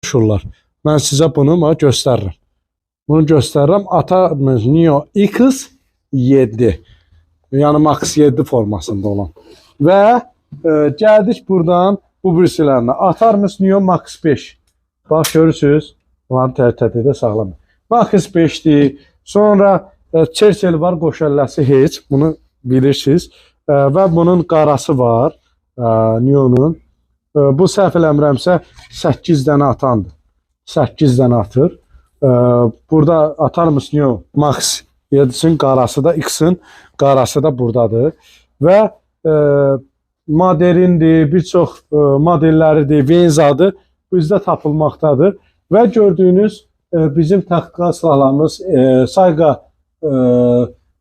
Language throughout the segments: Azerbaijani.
Şurlar. Mən sizə bunu göstərirəm. Bunu göstərirəm. Atarmız Neo X7. Yəni Max 7 formasında olan. Və gəldik buradan bu birisilərinə. Atarmız Neo Max 5. Bax görürsünüz. Bunları tər-tər sağlamır. Max 5'dir. Sonra Churchill var, qoşəlləsi heç. Bunu bilirsiniz. Və bunun qarası var. Neo'nun. Bu səhv eləmirəmsə 8 dənə atandır. 8 dənə atır. Burada atarmız Neo Max 7'sin qarası da X-in qarası da buradadır. Və modelindir, bir çox modelləridir, Venzadır. Bizdə tapılmaqdadır. Və gördüyünüz bizim tədqiqat silahlarımız Saiga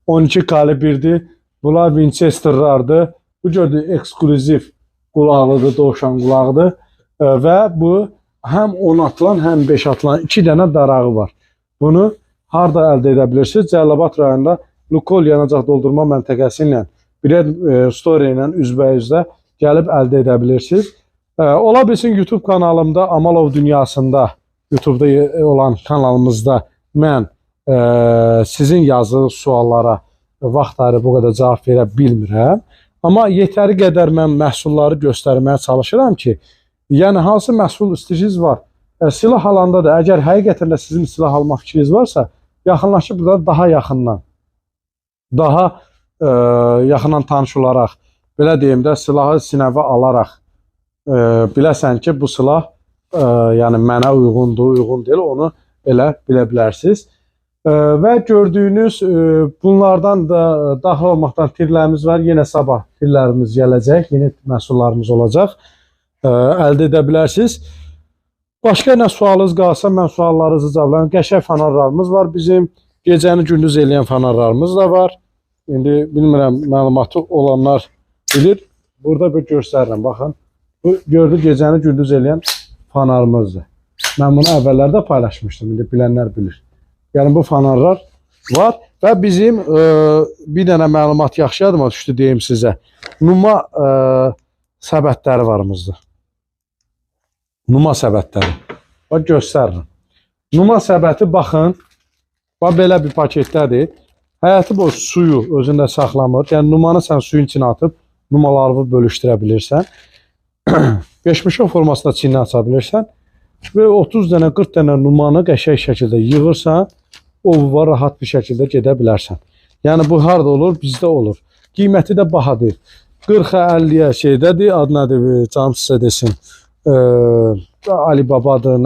12 kalibrdir. Bunlar Winchester'lardır. Bu gördüyünüz ekskluziv qulağıdır, dovşan qulağıdır. Və bu həm 10 atılan, həm 5 atılan 2 dənə darağı var. Bunu harada əldə edə bilirsiniz? Cəlilabad rayonunda Lukol yanacaq doldurma məntəqəsi ilə Bread Story ilə üzbəyüzdə gəlib əldə edə bilirsiniz. Ola bilsin YouTube kanalımda Amalov Dünyasında YouTube'da olan kanalımızda mən sizin yazdığınız suallara vaxt ayırıb bu qədər cavab verə bilmirəm. Amma yetəri qədər mən məhsulları göstərməyə çalışıram ki, yəni hansı məhsul istəyiniz var. Silah alanda da əgər həqiqətən də sizin silah almaq fikriniz varsa, yaxınlaşıb burada daha yaxından, yaxından tanış olaraq, belə deyim də silahı sinəvə alaraq biləsən ki, bu silah yəni mənə uyğundur, uyğun deyil, onu elə bilə bilərsiniz. Və gördüyünüz bunlardan da daxil olmaqdan tirlərimiz var. Yenə sabah tirlərimiz gələcək, yeni məhsullarımız olacaq. Əldə edə bilərsiniz. Başqa nə sualınız qalsa mən suallarınızı cavablayım. Qəşəng fanarlarımız var bizim. Gecəni gündüz eləyən fanarlarımız da var. İndi bilmirəm, məlumatı olanlar bilir. Burada bir göstərirəm, baxın. Bu gördü gecəni gündüz eləyən fanarımızdır. Mən bunu əvvəllərdə paylaşmışdım, indi bilənlər bilir. Yəni bu fanarlar var və bizim bir dənə məlumat yaxşı yadıma düşdü deyim sizə. Numa səbətləri varımızdır. Numa səbətləri. Bax göstərirəm. Numa səbəti baxın, bax belə bir paketdədir. Həyatı boyu suyu özündə saxlamır. Yəni numanı sən suyun içine atıb numalarını bölüşdürə bilirsən. 5-5 formasında çiynə aça bilirsən. Və 30 dənə, 40 dənə numanı qəşəng şəkildə yığırsan, ova rahat bir şəkildə gedə bilərsən. Yəni bu harda olur? Bizdə olur. Qiyməti də bahadır. 40-a 50-yə şeydədir, adı nədir, can sizə desin. Alibabadır, nə